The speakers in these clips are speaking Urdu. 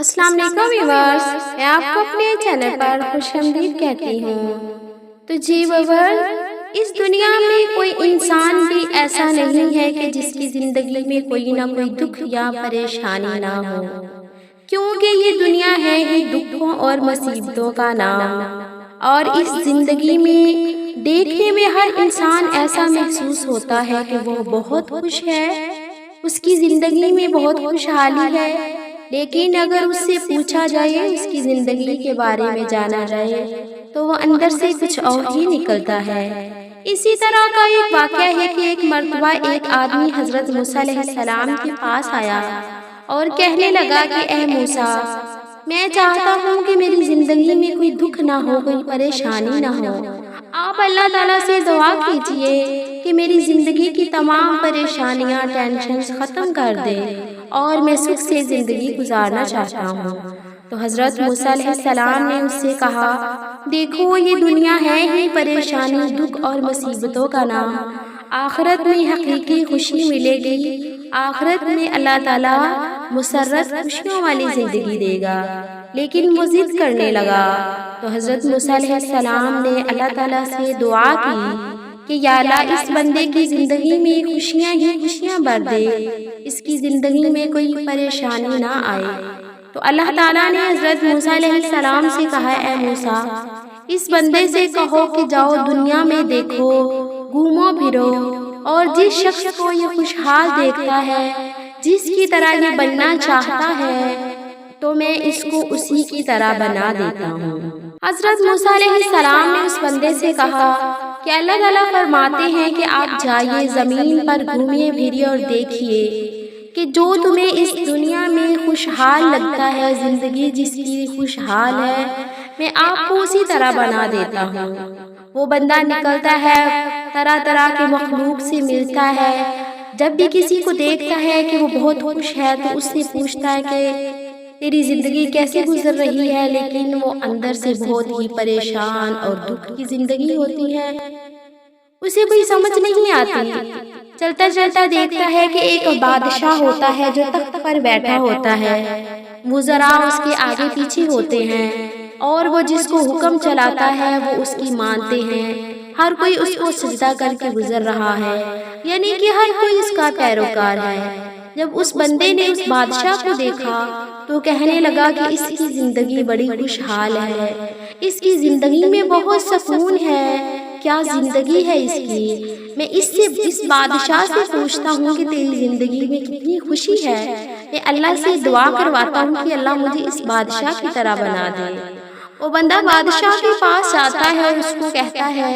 السلام علیکم ویورز، میں آپ کو اپنے چینل پر خوش آمدید کہتی ہوں۔ تو جی ویورز، اس دنیا میں کوئی انسان بھی ایسا نہیں ہے کہ جس کی زندگی میں کوئی نہ کوئی دکھ یا پریشانی نہ ہو، کیونکہ یہ دنیا ہے ہی دکھوں اور مصیبتوں کا نام۔ اور اس زندگی میں دیکھنے میں ہر انسان ایسا محسوس ہوتا ہے کہ وہ بہت خوش ہے، اس کی زندگی میں بہت خوشحالی ہے، لیکن اگر اس سے پوچھا جائے، اس کی زندگی کے بارے میں جانا جائے، تو وہ اندر سے کچھ اور ہی نکلتا ہے۔ اسی طرح کا ایک واقعہ ہے کہ ایک مرتبہ ایک آدمی حضرت موسیٰ علیہ السلام کے پاس آیا اور کہنے لگا کہ اے موسیٰ، میں چاہتا ہوں کہ میری زندگی میں کوئی دکھ نہ ہو، کوئی پریشانی نہ ہو۔ آپ اللہ تعالیٰ سے دعا کیجئے کہ میری زندگی کی تمام پریشانیاں، ٹینشنز ختم کر دے اور میں سکھ سے زندگی گزارنا چاہتا ہوں۔ تو حضرت موسیٰ علیہ السلام نے اس سے کہا، دیکھو یہ دنیا ہے ہی پریشانی، دکھ اور مصیبتوں کا نام۔ آخرت میں حقیقی خوشی ملے گی، آخرت میں اللہ تعالیٰ مسرت خوشیوں والی زندگی دے گا۔ لیکن وہ ضد کرنے لگا، تو حضرت موسیٰ علیہ السلام نے اللہ تعالیٰ سے دعا کی کہ یا اللہ، اس بندے کی زندگی میں خوشیاں ہی خوشیاں بھر دے، اس کی زندگی میں کوئی پریشانی نہ آئے۔ تو اللہ تعالیٰ نے حضرت موسیٰ علیہ السلام سے کہا، اے موسیٰ، اس بندے سے کہو کہ جاؤ دنیا میں دیکھو، گھومو پھرو، اور جس شخص کو یہ خوشحال دیکھتا ہے، جس کی طرح یہ بننا چاہتا ہے، تو میں اس کو اسی کی طرح بنا دیتا ہوں۔ حضرت موسیٰ علیہ السلام نے اس بندے سے کہا کہ اللہ تعالیٰ فرماتے ہیں کہ آپ جائیے زمین پر، گھومیے پھریے اور دیکھیے کہ جو تمہیں اس دنیا میں خوشحال لگتا ہے، زندگی جس کی خوشحال ہے، میں آپ کو اسی طرح بنا دیتا ہوں۔ وہ بندہ نکلتا ہے، طرح طرح کے مخلوق سے ملتا ہے، جب بھی کسی کو دیکھتا ہے کہ وہ بہت خوش ہے تو اس سے پوچھتا ہے کہ تیری زندگی کیسے گزر رہی ہے، لیکن وہ اندر سے بہت ہی پریشان اور دکھ کی زندگی ہوتی ہے، اسے کوئی سمجھ نہیں آتی۔ چلتا چلتا دیکھتا ہے کہ ایک بادشاہ ہوتا ہے جو تخت پر بیٹھا ہوتا ہے، وزراء اس کے آگے پیچھے ہوتے ہیں، اور وہ جس کو حکم چلاتا ہے وہ اس کی مانتے ہیں، ہر کوئی اس کو سجدہ کر کے گزر رہا ہے، یعنی کہ ہر کوئی اس کا پیروکار ہے۔ جب اس بندے نے اس بادشاہ کو دیکھا تو کہنے لگا کہ اس کی زندگی بڑی خوشحال ہے، اس کی زندگی میں بہت سکون ہے، کیا زندگی ہے اس کی۔ میں اس بادشاہ سے پوچھتا ہوں کہ تیری زندگی میں کتنی خوشی ہے، میں اللہ سے دعا کرواتا ہوں کہ اللہ مجھے اس بادشاہ کی طرح بنا دے۔ وہ بندہ بادشاہ کے پاس جاتا ہے اور اس کو کہتا ہے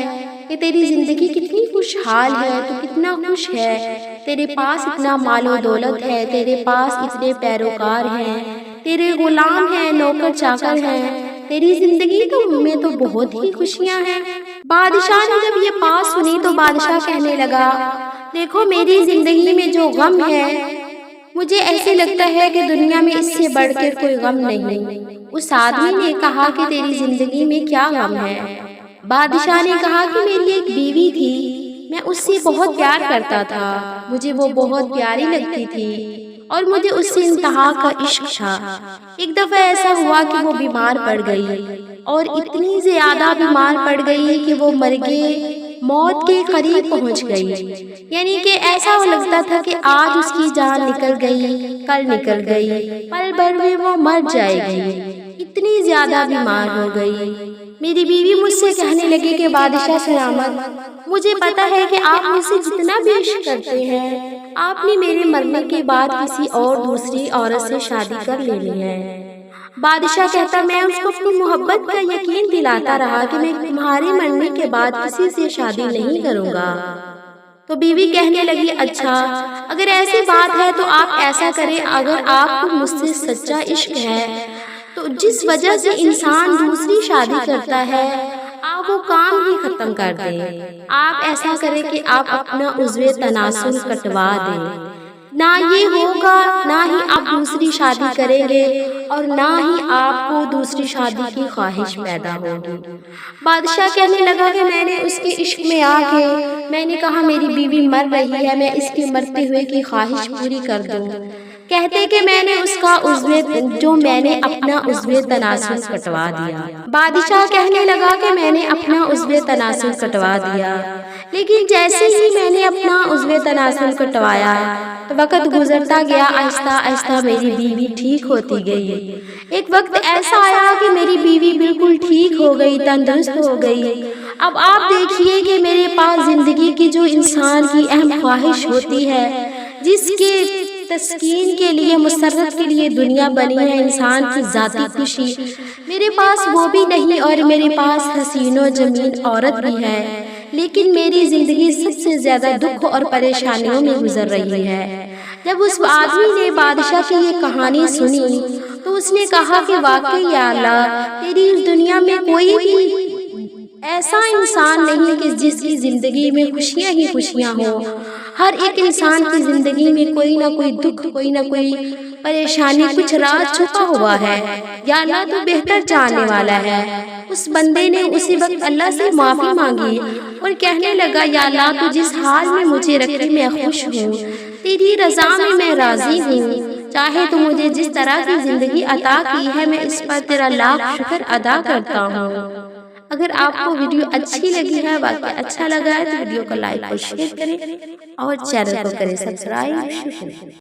کہ تیری زندگی کتنی خوشحال ہے، تو کتنا خوش ہے، تیرے پاس اتنا مال و دولت ہے، تیرے پاس اتنے پیروکار ہیں، تیرے غلام ہیں، نوکر چاکر ہیں، تیری زندگی میں تو بہت ہی خوشیاں ہیں۔ بادشاہ نے جب یہ بات سنی تو بادشاہ کہنے لگا، دیکھو میری زندگی میں جو غم ہے، مجھے ایسے لگتا ہے کہ دنیا میں اس سے بڑھ کر کوئی غم نہیں۔ اس آدمی نے کہا کہ تیری زندگی میں کیا غم ہے؟ بادشاہ نے کہا کہ میری ایک بیوی تھی، میں اس سے بہت پیار کرتا تھا، مجھے وہ بہت پیاری لگتی تھی اور مجھے اس سے انتہا کا عشق تھا۔ ایک دفعہ ایسا ہوا کہ وہ بیمار پڑ گئی، اور اتنی زیادہ بیمار پڑ گئی کہ وہ مرگے موت کے قریب پہنچ گئی، یعنی کہ ایسا لگتا تھا کہ آج اس کی جان نکل گئی، کل نکل گئی، پل بھر میں وہ مر جائے گی، اتنی زیادہ بیمار ہو گئی۔ میری بیوی مجھ سے کہنے لگی کہ بادشاہ سلامت، مجھے پتا ہے کہ آپ مجھ سے جتنا بھی عشق کرتے ہیں، آپ نے میرے مرنے کے بعد کسی اور دوسری عورت سے شادی کر لینی ہے۔ بادشاہ کہتا، میں اس کو اپنی محبت کا یقین دلاتا رہا کہ میں تمہارے مرنے کے بعد کسی سے شادی نہیں کروں گا۔ تو بیوی کہنے لگی، اچھا اگر ایسی بات ہے تو آپ ایسا کریں، اگر آپ کو مجھ سے سچا عشق ہے تو جس وجہ سے انسان دوسری شادی کرتا ہے، آپ وہ کام ہی ختم کر دیں۔ آپ ایسا کریں کہ آپ اپنا عضو تناسل کٹوا دیں، نہ یہ ہوگا، نہ ہی آپ دوسری شادی کریں گے، اور نہ ہی آپ کو دوسری شادی کی خواہش پیدا ہوگی۔ بادشاہ کہنے لگا کہ میں نے اس کے عشق میں آ کے میں نے کہا میری بیوی مر رہی ہے، میں اس کے مرتے ہوئے کی خواہش پوری کر دوں۔ کہتے کہ میں نے اس کا میں نے اپنا عضو تناسل کٹوا دیا۔ بادشاہ کہنے لگا کہ میں نے اپنا عضو تناسل کٹوا دیا، لیکن جیسے ہی میں نے اپنا عضو تناسل کٹوایا تو وقت گزرتا گیا، آہستہ آہستہ میری بیوی ٹھیک ہوتی گئی۔ ایک وقت ایسا آیا کہ میری بیوی بالکل ٹھیک ہو گئی، تندرست ہو گئی۔ اب آپ دیکھیے کہ میرے پاس زندگی کی جو انسان کی اہم خواہش ہوتی ہے، جس کے تسکین کے لیے، مسرت کے لیے دنیا بنی ہے، انسان کی ذاتی خوشی، میرے پاس وہ بھی نہیں، اور میرے پاس حسین و جمیل عورت بھی ہے، لیکن میری زندگی سب سے زیادہ دکھ اور پریشانیوں میں گزر رہی ہے۔ جب اس آدمی نے بادشاہ کی یہ کہانی سنی تو اس نے کہا کہ واقعی یا اللہ، تیری اس دنیا میں کوئی بھی ایسا انسان نہیں کہ جس کی زندگی میں خوشیاں ہی خوشیاں ہوں۔ ہر ایک انسان کی زندگی میں کوئی نہ کوئی دکھ، کوئی نہ کوئی پریشانی، کچھ راز چھپا ہوا ہے۔ یا اللہ، تو بہتر جاننے والا ہے۔ اس بندے نے اسی وقت اللہ سے معافی مانگی اور کہنے لگا، یا اللہ، تو جس حال میں مجھے رکھی میں خوش ہوں، تیری رضا میں راضی ہوں۔ چاہے تو مجھے جس طرح کی زندگی عطا کی ہے، میں اس پر تیرا لاکھ شکر ادا کرتا ہوں۔ اگر آپ کو ویڈیو اچھی لگی ہے، واقعی اچھا لگا ہے، تو ویڈیو کو لائک اور شیئر کریں اور چینل کو کریں سبسکرائب۔ شکریہ۔